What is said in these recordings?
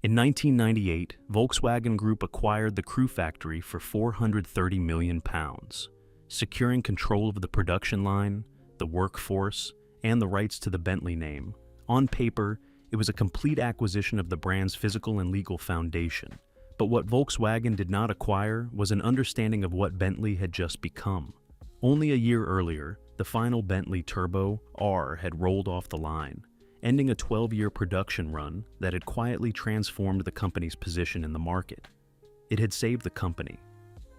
In 1998, Volkswagen Group acquired the Crewe factory for £430 million, securing control of the production line, the workforce, and the rights to the Bentley name. On paper, it was a complete acquisition of the brand's physical and legal foundation. But what Volkswagen did not acquire was an understanding of what Bentley had just become. Only a year earlier, the final Bentley Turbo R had rolled off the line, ending a 12-year production run that had quietly transformed the company's position in the market. It had saved the company.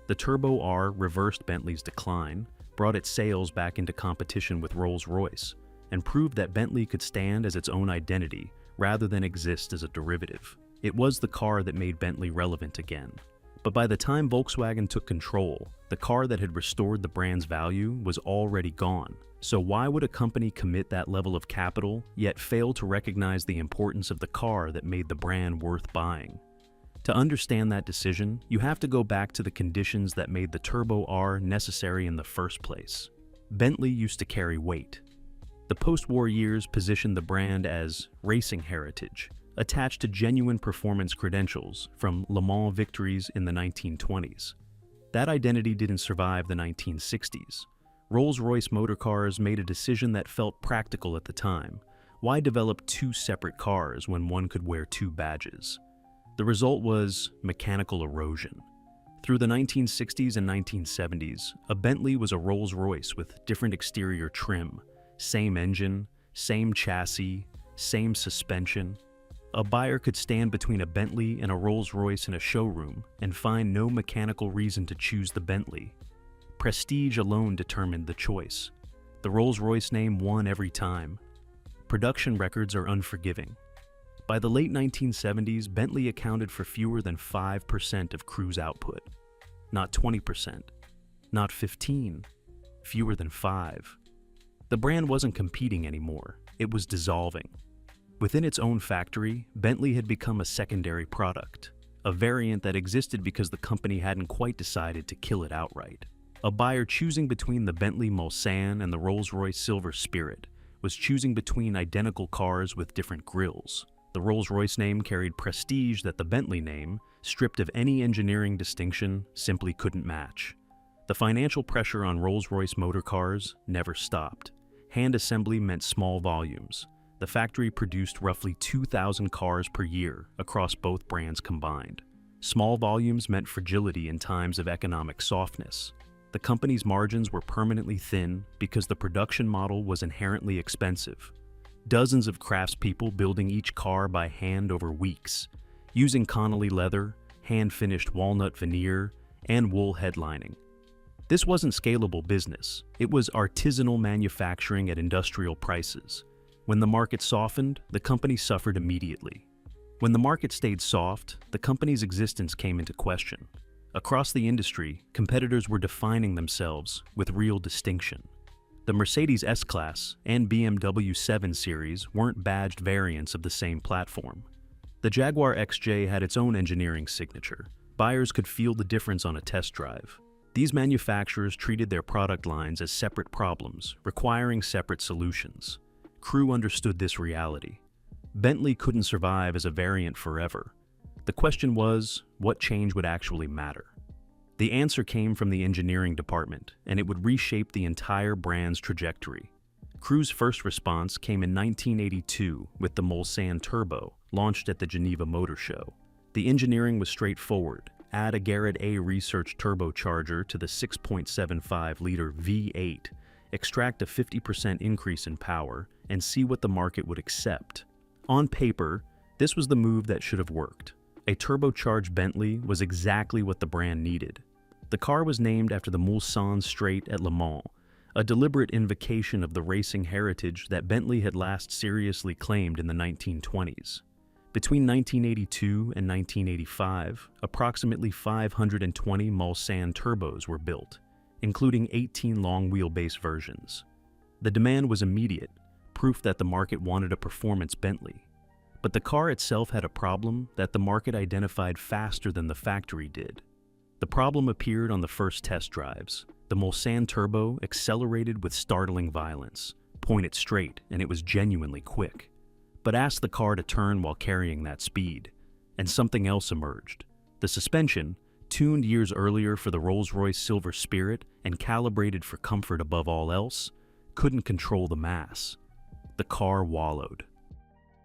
The Turbo R reversed Bentley's decline, brought its sales back into competition with Rolls-Royce, and proved that Bentley could stand as its own identity rather than exist as a derivative. It was the car that made Bentley relevant again. But by the time Volkswagen took control, the car that had restored the brand's value was already gone. So why would a company commit that level of capital, yet fail to recognize the importance of the car that made the brand worth buying? To understand that decision, you have to go back to the conditions that made the Turbo R necessary in the first place. Bentley used to carry weight. The post-war years positioned the brand as racing heritage, attached to genuine performance credentials from Le Mans victories in the 1920s. That identity didn't survive the 1960s. Rolls-Royce motor cars made a decision that felt practical at the time. Why develop two separate cars when one could wear two badges? The result was mechanical erosion. Through the 1960s and 1970s, a Bentley was a Rolls-Royce with different exterior trim, same engine, same chassis, same suspension. A buyer could stand between a Bentley and a Rolls-Royce in a showroom and find no mechanical reason to choose the Bentley. Prestige alone determined the choice. The Rolls-Royce name won every time. Production records are unforgiving. By the late 1970s, Bentley accounted for fewer than 5% of Crewe's output. Not 20%, not 15%, fewer than 5%. The brand wasn't competing anymore, it was dissolving. Within its own factory, Bentley had become a secondary product, a variant that existed because the company hadn't quite decided to kill it outright. A buyer choosing between the Bentley Mulsanne and the Rolls-Royce Silver Spirit was choosing between identical cars with different grilles. The Rolls-Royce name carried prestige that the Bentley name, stripped of any engineering distinction, simply couldn't match. The financial pressure on Rolls-Royce motor cars never stopped. Hand assembly meant small volumes. The factory produced roughly 2,000 cars per year across both brands combined. Small volumes meant fragility in times of economic softness. The company's margins were permanently thin because the production model was inherently expensive. Dozens of craftspeople building each car by hand over weeks, using Connolly leather, hand-finished walnut veneer, and wool headlining. This wasn't scalable business. It was artisanal manufacturing at industrial prices. When the market softened, the company suffered immediately. When the market stayed soft, the company's existence came into question. Across the industry, competitors were defining themselves with real distinction. The Mercedes S-Class and BMW 7 Series weren't badged variants of the same platform. The Jaguar XJ had its own engineering signature. Buyers could feel the difference on a test drive. These manufacturers treated their product lines as separate problems, requiring separate solutions. Crewe understood this reality. Bentley couldn't survive as a variant forever. The question was, what change would actually matter? The answer came from the engineering department, and it would reshape the entire brand's trajectory. Crewe's first response came in 1982 with the Mulsanne Turbo, launched at the Geneva Motor Show. The engineering was straightforward. Add a Garrett A research turbocharger to the 6.75-liter V8, extract a 50% increase in power, and see what the market would accept. On paper, this was the move that should have worked. A turbocharged Bentley was exactly what the brand needed. The car was named after the Mulsanne Straight at Le Mans, a deliberate invocation of the racing heritage that Bentley had last seriously claimed in the 1920s. Between 1982 and 1985, approximately 520 Mulsanne turbos were built, including 18 long-wheelbase versions. The demand was immediate, proof that the market wanted a performance Bentley. But the car itself had a problem that the market identified faster than the factory did. The problem appeared on the first test drives. The Mulsanne Turbo accelerated with startling violence. Point it straight, and it was genuinely quick. But ask the car to turn while carrying that speed, and something else emerged. The suspension, tuned years earlier for the Rolls-Royce Silver Spirit and calibrated for comfort above all else, couldn't control the mass. The car wallowed.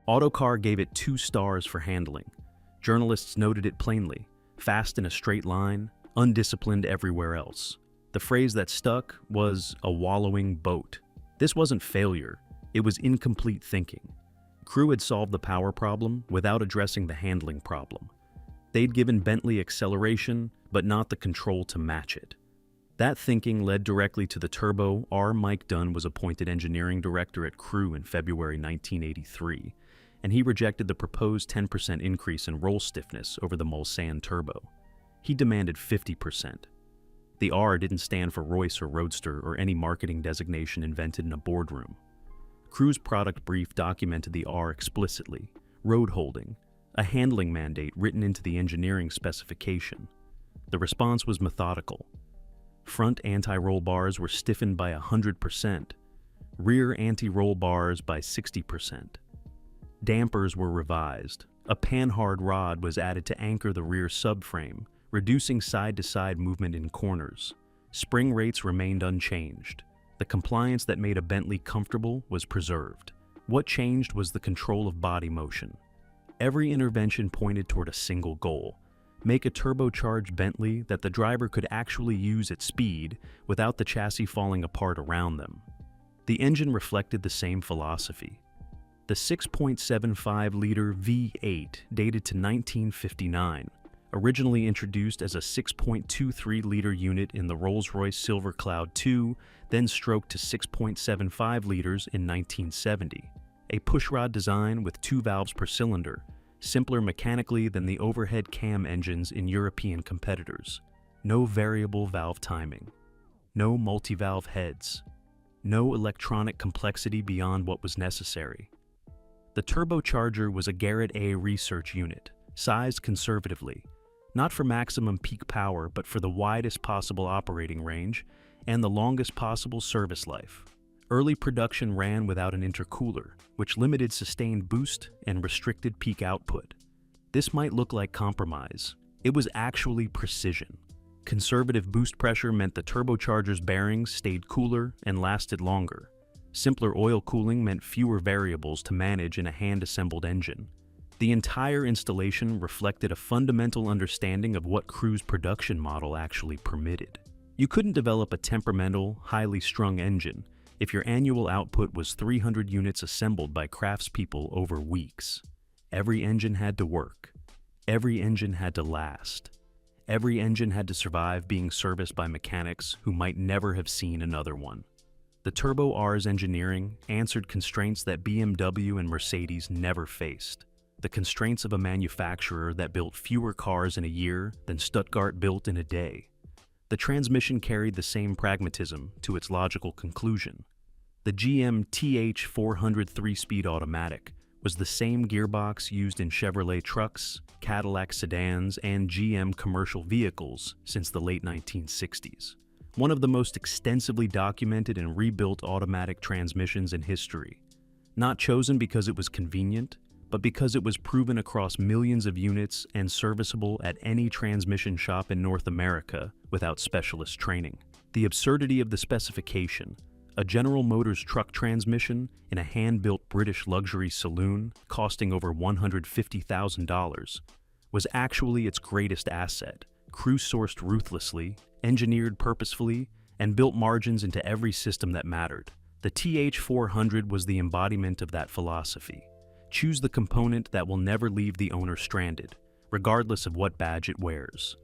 Autocar gave it 2 stars for handling. Journalists noted it plainly: fast in a straight line, undisciplined everywhere else. The phrase that stuck was a wallowing boat. This wasn't failure, it was incomplete thinking. Crew had solved the power problem without addressing the handling problem. They'd given Bentley acceleration, but not the control to match it. That thinking led directly to the Turbo R. Mike Dunn was appointed engineering director at Crew in February 1983, and he rejected the proposed 10% increase in roll stiffness over the Mulsanne Turbo. He demanded 50%. The R didn't stand for Royce or Roadster or any marketing designation invented in a boardroom. Crew's product brief documented the R explicitly: roadholding, a handling mandate written into the engineering specification. The response was methodical. Front anti-roll bars were stiffened by 100%, rear anti-roll bars by 60%. Dampers were revised. A panhard rod was added to anchor the rear subframe, reducing side-to-side movement in corners. Spring rates remained unchanged. The compliance that made a Bentley comfortable was preserved. What changed was the control of body motion. Every intervention pointed toward a single goal: make a turbocharged Bentley that the driver could actually use at speed without the chassis falling apart around them. The engine reflected the same philosophy. The 6.75-liter V8 dated to 1959, originally introduced as a 6.23-liter unit in the Rolls-Royce Silver Cloud II, then stroked to 6.75 liters in 1970. A pushrod design with 2 valves per cylinder, simpler mechanically than the overhead cam engines in European competitors. No variable valve timing. No multi-valve heads. No electronic complexity beyond what was necessary. The turbocharger was a Garrett A research unit, sized conservatively, not for maximum peak power but for the widest possible operating range and the longest possible service life. Early production ran without an intercooler, which limited sustained boost and restricted peak output. This might look like compromise. It was actually precision. Conservative boost pressure meant the turbocharger's bearings stayed cooler and lasted longer. Simpler oil cooling meant fewer variables to manage in a hand-assembled engine. The entire installation reflected a fundamental understanding of what Crew's production model actually permitted. You couldn't develop a temperamental, highly strung engine if your annual output was 300 units assembled by craftspeople over weeks. Every engine had to work. Every engine had to last. Every engine had to survive being serviced by mechanics who might never have seen another one. The Turbo R's engineering answered constraints that BMW and Mercedes never faced. The constraints of a manufacturer that built fewer cars in a year than Stuttgart built in a day. The transmission carried the same pragmatism to its logical conclusion. The GM TH400 3-speed automatic was the same gearbox used in Chevrolet trucks, Cadillac sedans, and GM commercial vehicles since the late 1960s. One of the most extensively documented and rebuilt automatic transmissions in history. Not chosen because it was convenient, but because it was proven across millions of units and serviceable at any transmission shop in North America without specialist training. The absurdity of the specification, a General Motors truck transmission in a hand-built British luxury saloon costing over $150,000, was actually its greatest asset. Crew sourced ruthlessly, engineered purposefully, and built margins into every system that mattered. The TH400 was the embodiment of that philosophy. Choose the component that will never leave the owner stranded, regardless of what badge it wears.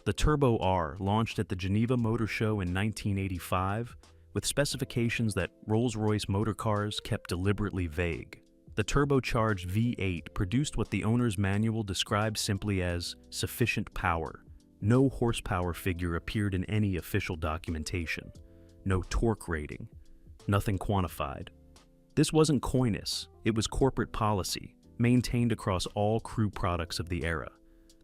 The Turbo R launched at the Geneva Motor Show in 1985 with specifications that Rolls-Royce motor cars kept deliberately vague. The turbocharged V8 produced what the owner's manual described simply as sufficient power. No horsepower figure appeared in any official documentation. No torque rating. Nothing quantified. This wasn't coyness, it was corporate policy, maintained across all Crew products of the era.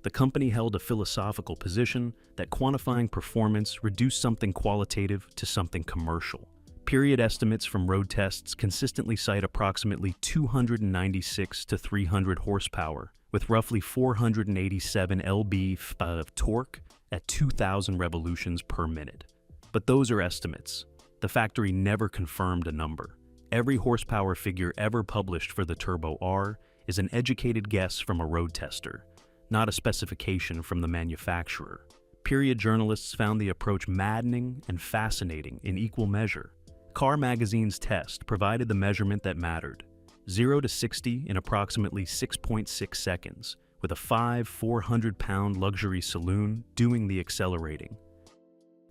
The company held a philosophical position that quantifying performance reduced something qualitative to something commercial. Period estimates from road tests consistently cite approximately 296 to 300 horsepower, with roughly 487 lb of torque at 2,000 revolutions per minute. But those are estimates. The factory never confirmed a number. Every horsepower figure ever published for the Turbo R is an educated guess from a road tester, not a specification from the manufacturer. Period journalists found the approach maddening and fascinating in equal measure. Car Magazine's test provided the measurement that mattered: 0 to 60 in approximately 6.6 seconds, with a 400-pound luxury saloon doing the accelerating.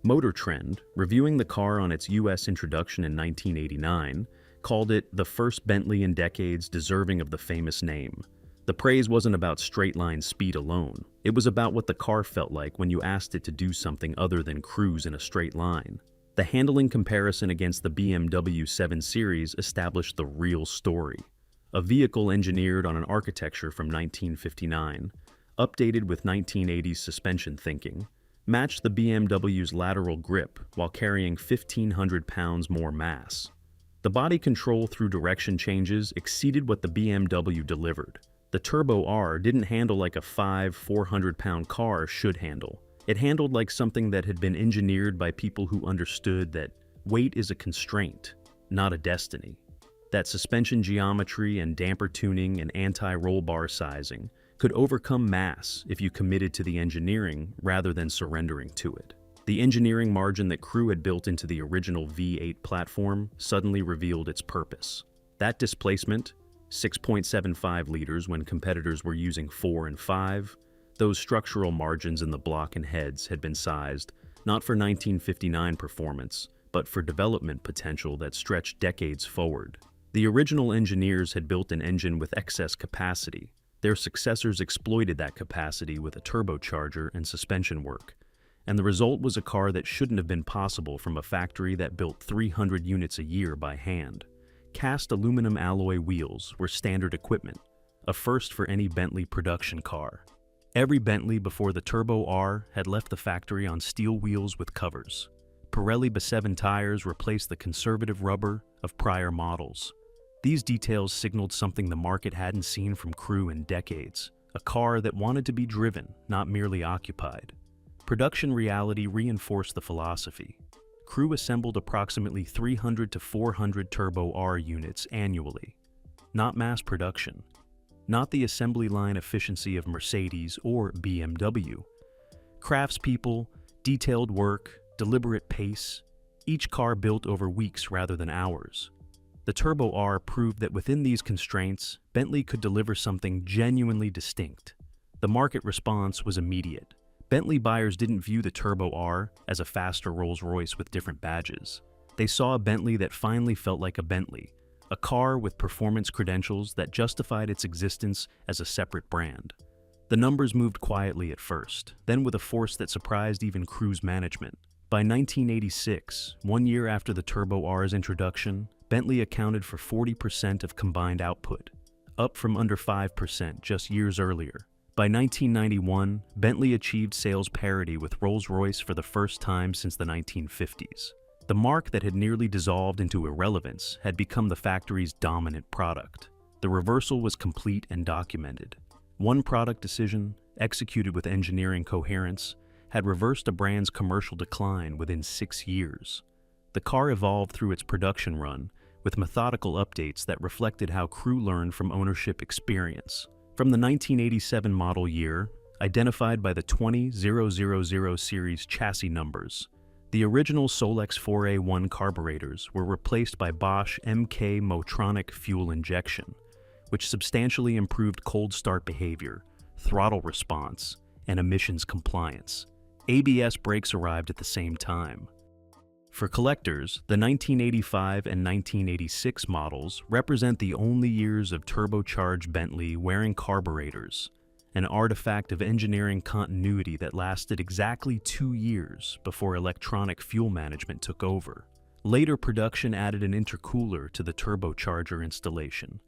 Motor Trend, reviewing the car on its U.S. introduction in 1989, called it the first Bentley in decades deserving of the famous name. The praise wasn't about straight-line speed alone. It was about what the car felt like when you asked it to do something other than cruise in a straight line. The handling comparison against the BMW 7 Series established the real story. A vehicle engineered on an architecture from 1959, updated with 1980s suspension thinking, matched the BMW's lateral grip while carrying 1,500 pounds more mass. The body control through direction changes exceeded what the BMW delivered. The Turbo R didn't handle like a 400-pound car should handle. It handled like something that had been engineered by people who understood that weight is a constraint, not a destiny. That suspension geometry and damper tuning and anti-roll bar sizing could overcome mass if you committed to the engineering rather than surrendering to it. The engineering margin that Crew had built into the original V8 platform suddenly revealed its purpose. That displacement, 6.75 liters when competitors were using 4 and 5, those structural margins in the block and heads had been sized not for 1959 performance, but for development potential that stretched decades forward. The original engineers had built an engine with excess capacity. Their successors exploited that capacity with a turbocharger and suspension work, and the result was a car that shouldn't have been possible from a factory that built 300 units a year by hand. Cast aluminum alloy wheels were standard equipment, a first for any Bentley production car. Every Bentley before the Turbo R had left the factory on steel wheels with covers. Pirelli B7 tires replaced the conservative rubber of prior models. These details signaled something the market hadn't seen from Crew in decades, a car that wanted to be driven, not merely occupied. Production reality reinforced the philosophy. Crew assembled approximately 300 to 400 Turbo R units annually. Not mass production. Not the assembly line efficiency of Mercedes or BMW. Craftspeople, detailed work, deliberate pace, each car built over weeks rather than hours. The Turbo R proved that within these constraints, Bentley could deliver something genuinely distinct. The market response was immediate. Bentley buyers didn't view the Turbo R as a faster Rolls-Royce with different badges. They saw a Bentley that finally felt like a Bentley, a car with performance credentials that justified its existence as a separate brand. The numbers moved quietly at first, then with a force that surprised even Crew's management. By 1986, 1 year after the Turbo R's introduction, Bentley accounted for 40% of combined output, up from under 5% just years earlier. By 1991, Bentley achieved sales parity with Rolls-Royce for the first time since the 1950s. The mark that had nearly dissolved into irrelevance had become the factory's dominant product. The reversal was complete and documented. One product decision, executed with engineering coherence, had reversed a brand's commercial decline within 6 years. The car evolved through its production run, with methodical updates that reflected how Crew learned from ownership experience. From the 1987 model year, identified by the 20000 series chassis numbers, the original Solex 4A1 carburetors were replaced by Bosch MK Motronic fuel injection, which substantially improved cold start behavior, throttle response, and emissions compliance. ABS brakes arrived at the same time. For collectors, the 1985 and 1986 models represent the only years of turbocharged Bentley wearing carburetors, an artifact of engineering continuity that lasted exactly 2 years before electronic fuel management took over. Later production added an intercooler to the turbocharger installation,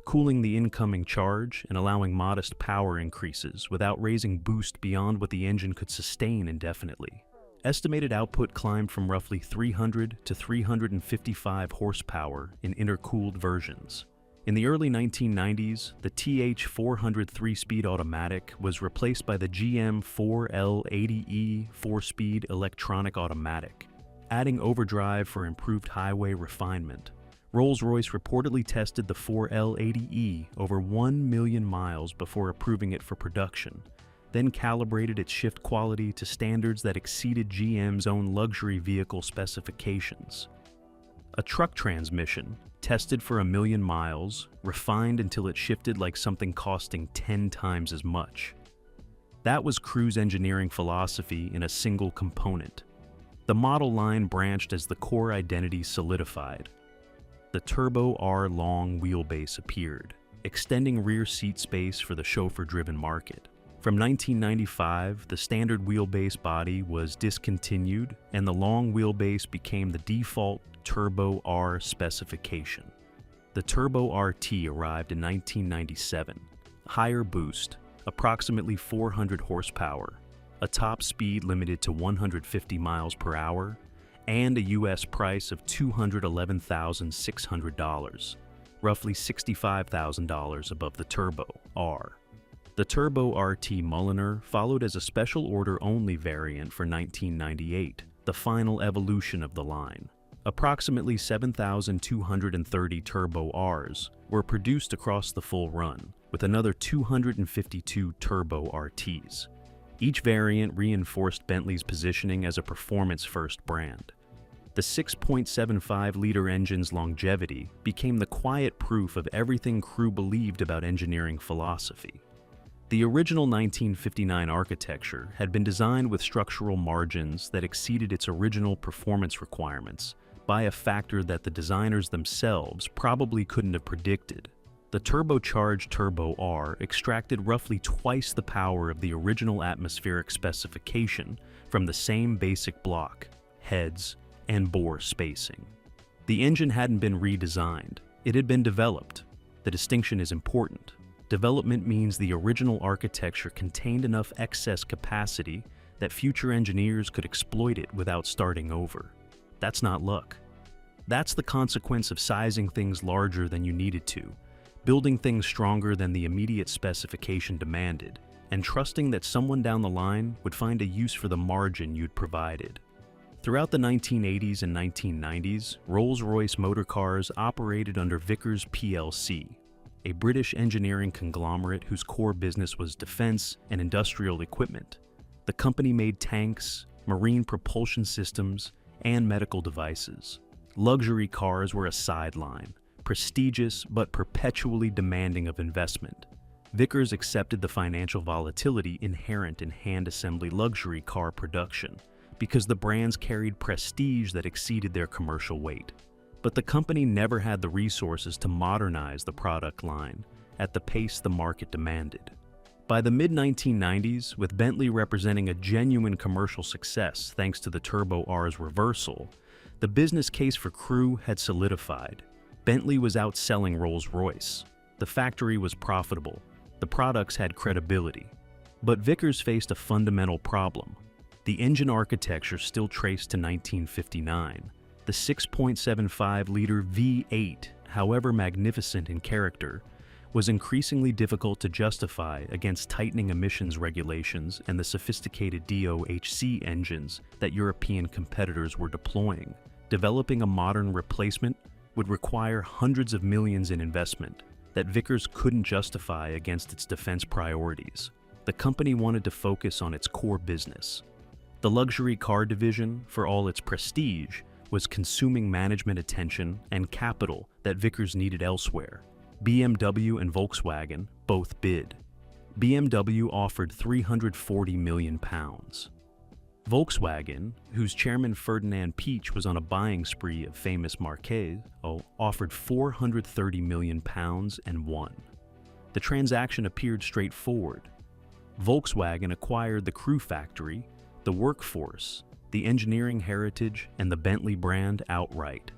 cooling the incoming charge and allowing modest power increases without raising boost beyond what the engine could sustain indefinitely. Estimated output climbed from roughly 300 to 355 horsepower in intercooled versions. In the early 1990s, the TH400 3-speed automatic was replaced by the GM 4L80E 4-speed electronic automatic, adding overdrive for improved highway refinement. Rolls-Royce reportedly tested the 4L80E over 1 million miles before approving it for production, then calibrated its shift quality to standards that exceeded GM's own luxury vehicle specifications. A truck transmission, tested for 1 million miles, refined until it shifted like something costing 10 times as much. That was cruise engineering philosophy in a single component. The model line branched as the core identity solidified. The Turbo R long wheelbase appeared, extending rear seat space for the chauffeur-driven market. From 1995, the standard wheelbase body was discontinued, and the long wheelbase became the default Turbo R specification. The Turbo RT arrived in 1997. Higher boost, approximately 400 horsepower, a top speed limited to 150 miles per hour, and a U.S. price of $211,600, roughly $65,000 above the Turbo R. The Turbo RT Mulliner followed as a special order-only variant for 1998, the final evolution of the line. Approximately 7,230 Turbo Rs were produced across the full run, with another 252 Turbo RTs. Each variant reinforced Bentley's positioning as a performance-first brand. The 6.75-liter engine's longevity became the quiet proof of everything crew believed about engineering philosophy. The original 1959 architecture had been designed with structural margins that exceeded its original performance requirements by a factor that the designers themselves probably couldn't have predicted. The turbocharged Turbo R extracted roughly twice the power of the original atmospheric specification from the same basic block, heads, and bore spacing. The engine hadn't been redesigned, it had been developed. The distinction is important. Development means the original architecture contained enough excess capacity that future engineers could exploit it without starting over. That's not luck. That's the consequence of sizing things larger than you needed to, building things stronger than the immediate specification demanded, and trusting that someone down the line would find a use for the margin you'd provided. Throughout the 1980s and 1990s, Rolls-Royce motor cars operated under Vickers plc, a British engineering conglomerate whose core business was defense and industrial equipment. The company made tanks, marine propulsion systems, and medical devices. Luxury cars were a sideline, prestigious but perpetually demanding of investment. Vickers accepted the financial volatility inherent in hand-assembly luxury car production because the brands carried prestige that exceeded their commercial weight. But the company never had the resources to modernize the product line at the pace the market demanded. By the mid-1990s, with Bentley representing a genuine commercial success thanks to the Turbo R's reversal, the business case for crew had solidified. Bentley was outselling Rolls-Royce. The factory was profitable. The products had credibility. But Vickers faced a fundamental problem. The engine architecture still traced to 1959. The 6.75-liter V8, however magnificent in character, was increasingly difficult to justify against tightening emissions regulations and the sophisticated DOHC engines that European competitors were deploying. Developing a modern replacement would require hundreds of millions in investment that Vickers couldn't justify against its defense priorities. The company wanted to focus on its core business. The luxury car division, for all its prestige, was consuming management attention and capital that Vickers needed elsewhere. BMW and Volkswagen both bid. BMW offered £340 million. Volkswagen, whose chairman Ferdinand Piëch was on a buying spree of famous Marques, offered £430 million and won. The transaction appeared straightforward. Volkswagen acquired the crew factory, the workforce, the engineering heritage, and the Bentley brand outright.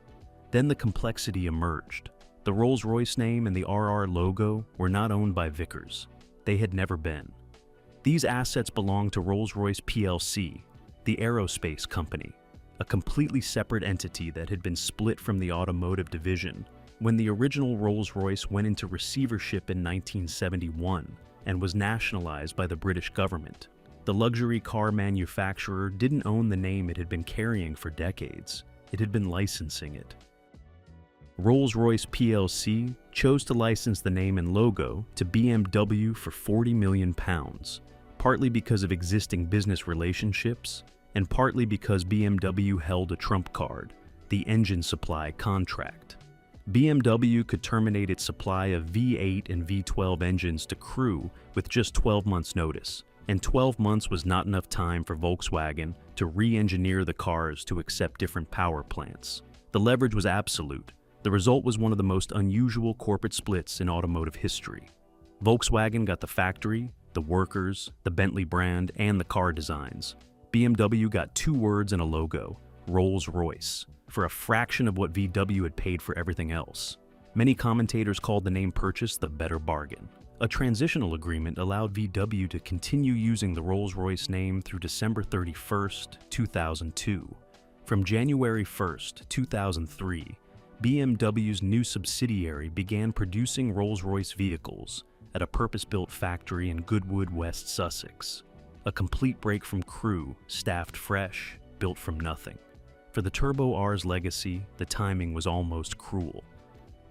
Then the complexity emerged. The Rolls-Royce name and the RR logo were not owned by Vickers. They had never been. These assets belonged to Rolls-Royce plc, the aerospace company, a completely separate entity that had been split from the automotive division when the original Rolls-Royce went into receivership in 1971 and was nationalized by the British government. The luxury car manufacturer didn't own the name it had been carrying for decades. It had been licensing it. Rolls-Royce plc chose to license the name and logo to BMW for £40 million, partly because of existing business relationships, and partly because BMW held a trump card, the engine supply contract. BMW could terminate its supply of V8 and V12 engines to Crewe with just 12 months' notice, and 12 months was not enough time for Volkswagen to re-engineer the cars to accept different power plants. The leverage was absolute. The result was one of the most unusual corporate splits in automotive history. Volkswagen got the factory, the workers, the Bentley brand, and the car designs. BMW got 2 words and a logo, Rolls-Royce, for a fraction of what VW had paid for everything else. Many commentators called the name purchase the better bargain. A transitional agreement allowed VW to continue using the Rolls-Royce name through December 31, 2002. From January 1, 2003, BMW's new subsidiary began producing Rolls-Royce vehicles at a purpose-built factory in Goodwood, West Sussex. A complete break from Crewe, staffed fresh, built from nothing. For the Turbo R's legacy, the timing was almost cruel.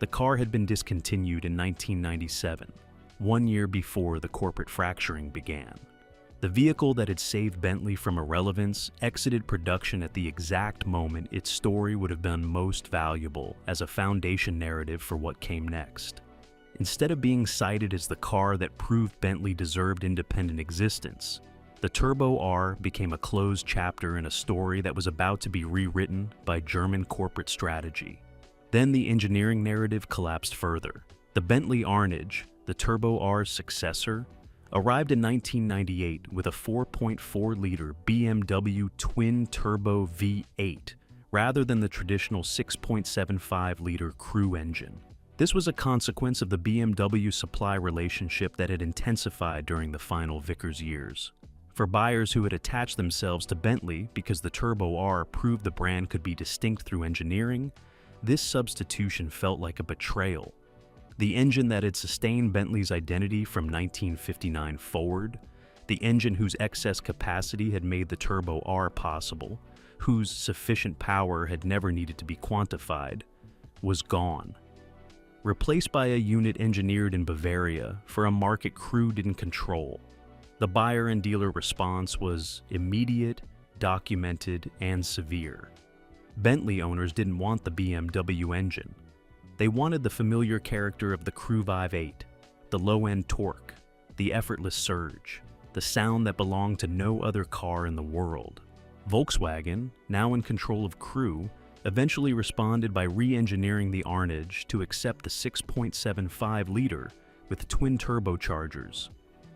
The car had been discontinued in 1997, 1 year before the corporate fracturing began. The vehicle that had saved Bentley from irrelevance exited production at the exact moment its story would have been most valuable as a foundation narrative for what came next. Instead of being cited as the car that proved Bentley deserved independent existence, the Turbo R became a closed chapter in a story that was about to be rewritten by German corporate strategy. Then the engineering narrative collapsed further. The Bentley Arnage, the Turbo R's successor, arrived in 1998 with a 4.4-liter BMW twin-turbo V8 rather than the traditional 6.75-liter Crewe engine. This was a consequence of the BMW supply relationship that had intensified during the final Vickers years. For buyers who had attached themselves to Bentley because the Turbo R proved the brand could be distinct through engineering, this substitution felt like a betrayal. The engine that had sustained Bentley's identity from 1959 forward, the engine whose excess capacity had made the Turbo R possible, whose sufficient power had never needed to be quantified, was gone. Replaced by a unit engineered in Bavaria for a market Crewe didn't control. The buyer and dealer response was immediate, documented, and severe. Bentley owners didn't want the BMW engine. They wanted the familiar character of the Crewe V8, the low-end torque, the effortless surge, the sound that belonged to no other car in the world. Volkswagen, now in control of Crewe, eventually responded by re-engineering the Arnage to accept the 6.75-liter with twin turbochargers,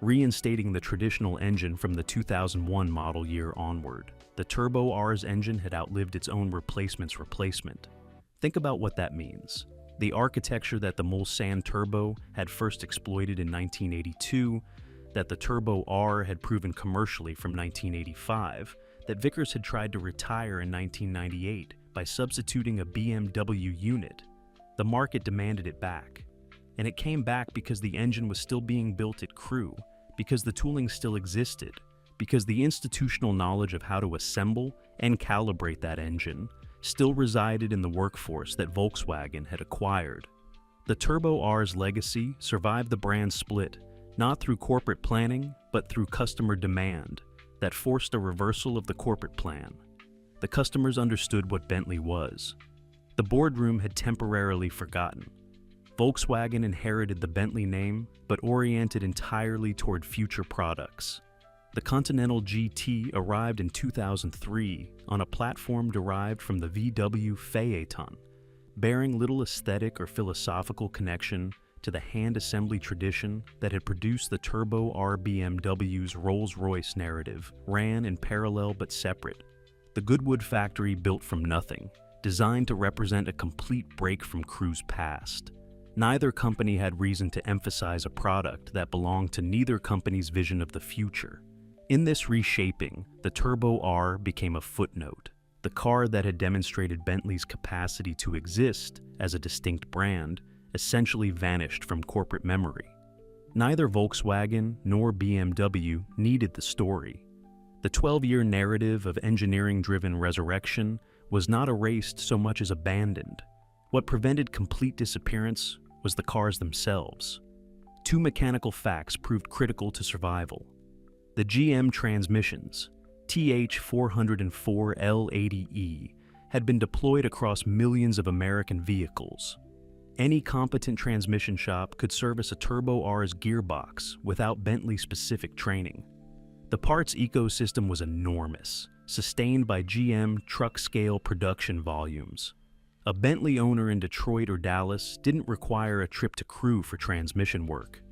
reinstating the traditional engine from the 2001 model year onward. The Turbo R's engine had outlived its own replacement's replacement. Think about what that means. The architecture that the Mulsanne Turbo had first exploited in 1982, that the Turbo R had proven commercially from 1985, that Vickers had tried to retire in 1998 by substituting a BMW unit. The market demanded it back. And it came back because the engine was still being built at Crewe, because the tooling still existed, because the institutional knowledge of how to assemble and calibrate that engine still resided in the workforce that Volkswagen had acquired. The Turbo R's legacy survived the brand split, not through corporate planning, but through customer demand that forced a reversal of the corporate plan. The customers understood what Bentley was. The boardroom had temporarily forgotten. Volkswagen inherited the Bentley name, but oriented entirely toward future products. The Continental GT arrived in 2003 on a platform derived from the VW Phaeton, bearing little aesthetic or philosophical connection to the hand assembly tradition that had produced the Turbo R. BMW's Rolls-Royce narrative ran in parallel but separate. The Goodwood factory built from nothing, designed to represent a complete break from Crewe's past. Neither company had reason to emphasize a product that belonged to neither company's vision of the future. In this reshaping, the Turbo R became a footnote. The car that had demonstrated Bentley's capacity to exist as a distinct brand essentially vanished from corporate memory. Neither Volkswagen nor BMW needed the story. The 12-year narrative of engineering-driven resurrection was not erased so much as abandoned. What prevented complete disappearance was the cars themselves. Two mechanical facts proved critical to survival. The GM transmissions, TH404L80E, had been deployed across millions of American vehicles. Any competent transmission shop could service a Turbo R's gearbox without Bentley-specific training. The parts ecosystem was enormous, sustained by GM truck-scale production volumes. A Bentley owner in Detroit or Dallas didn't require a trip to Crewe for transmission work.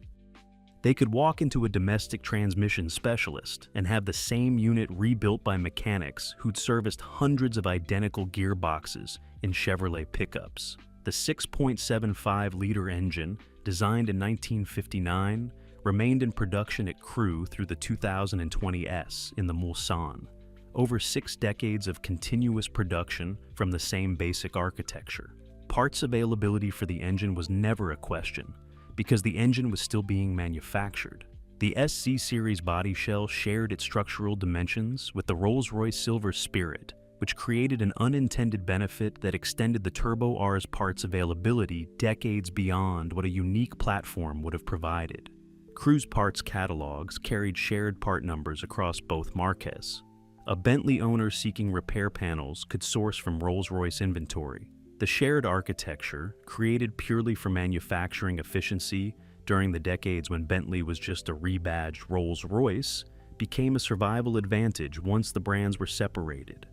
They could walk into a domestic transmission specialist and have the same unit rebuilt by mechanics who'd serviced hundreds of identical gearboxes in Chevrolet pickups. The 6.75-liter engine, designed in 1959, remained in production at Crewe through the 2020 S in the Mulsanne. Over 6 decades of continuous production from the same basic architecture. Parts availability for the engine was never a question, because the engine was still being manufactured. The SC Series body shell shared its structural dimensions with the Rolls-Royce Silver Spirit, which created an unintended benefit that extended the Turbo R's parts availability decades beyond what a unique platform would have provided. Crewe's parts catalogs carried shared part numbers across both marques. A Bentley owner seeking repair panels could source from Rolls-Royce inventory. The shared architecture, created purely for manufacturing efficiency during the decades when Bentley was just a rebadged Rolls-Royce, became a survival advantage once the brands were separated.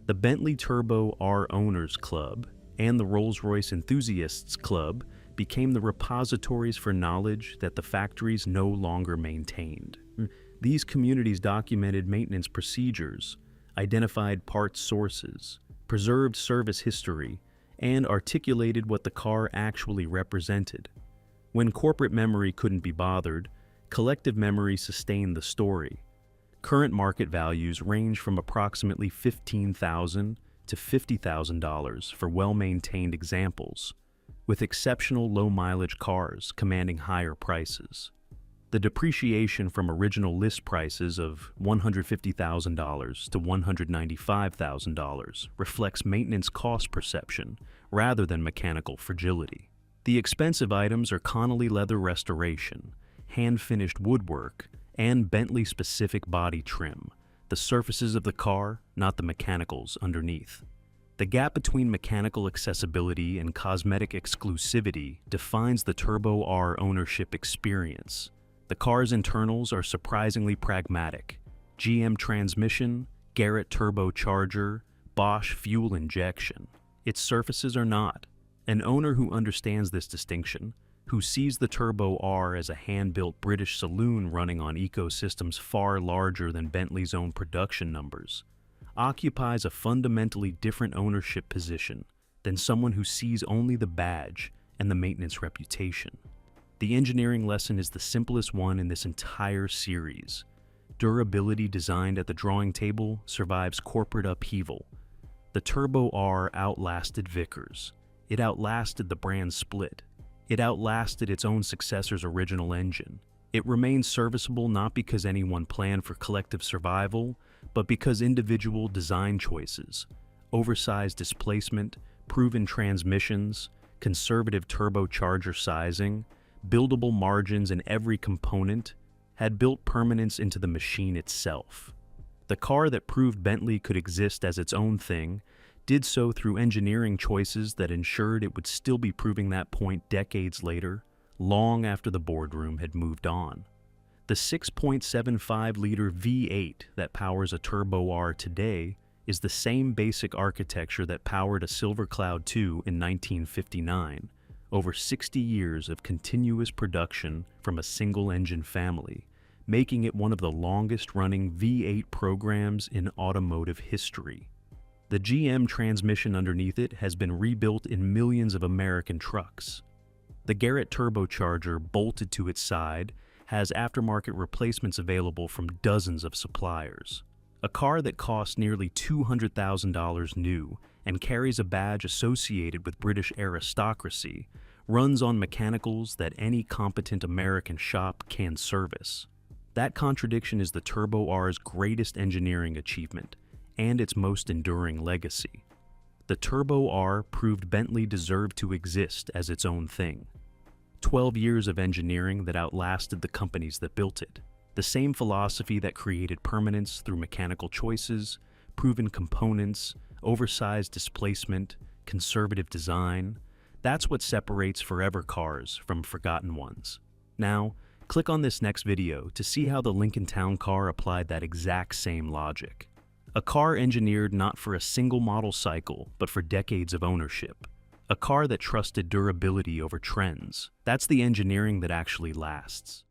The Bentley Turbo R Owners Club and the Rolls-Royce Enthusiasts Club became the repositories for knowledge that the factories no longer maintained. These communities documented maintenance procedures, identified parts sources, preserved service history, and articulated what the car actually represented. When corporate memory couldn't be bothered, collective memory sustained the story. Current market values range from approximately $15,000 to $50,000 for well-maintained examples, with exceptional low-mileage cars commanding higher prices. The depreciation from original list prices of $150,000 to $195,000 reflects maintenance cost perception rather than mechanical fragility. The expensive items are Connolly leather restoration, hand-finished woodwork, and Bentley-specific body trim, the surfaces of the car, not the mechanicals underneath. The gap between mechanical accessibility and cosmetic exclusivity defines the Turbo R ownership experience. The car's internals are surprisingly pragmatic. GM transmission, Garrett turbocharger, Bosch fuel injection. Its surfaces are not. An owner who understands this distinction, who sees the Turbo R as a hand-built British saloon running on ecosystems far larger than Bentley's own production numbers, occupies a fundamentally different ownership position than someone who sees only the badge and the maintenance reputation. The engineering lesson is the simplest one in this entire series. Durability designed at the drawing table survives corporate upheaval. The Turbo R outlasted Vickers. It outlasted the brand split. It outlasted its own successor's original engine. It remains serviceable not because anyone planned for collective survival, but because individual design choices, oversized displacement, proven transmissions, conservative turbocharger sizing, buildable margins in every component, had built permanence into the machine itself. The car that proved Bentley could exist as its own thing did so through engineering choices that ensured it would still be proving that point decades later, long after the boardroom had moved on. The 6.75-liter V8 that powers a Turbo R today is the same basic architecture that powered a Silver Cloud II in 1959, over 60 years of continuous production from a single-engine family, making it one of the longest-running V8 programs in automotive history. The GM transmission underneath it has been rebuilt in millions of American trucks. The Garrett turbocharger bolted to its side has aftermarket replacements available from dozens of suppliers. A car that costs nearly $200,000 new and carries a badge associated with British aristocracy runs on mechanicals that any competent American shop can service. That contradiction is the Turbo R's greatest engineering achievement and its most enduring legacy. The Turbo R proved Bentley deserved to exist as its own thing. 12 years of engineering that outlasted the companies that built it. The same philosophy that created permanence through mechanical choices, proven components, oversized displacement, conservative design. That's what separates forever cars from forgotten ones. Now, click on this next video to see how the Lincoln Town Car applied that exact same logic. A car engineered not for a single model cycle, but for decades of ownership. A car that trusted durability over trends. That's the engineering that actually lasts.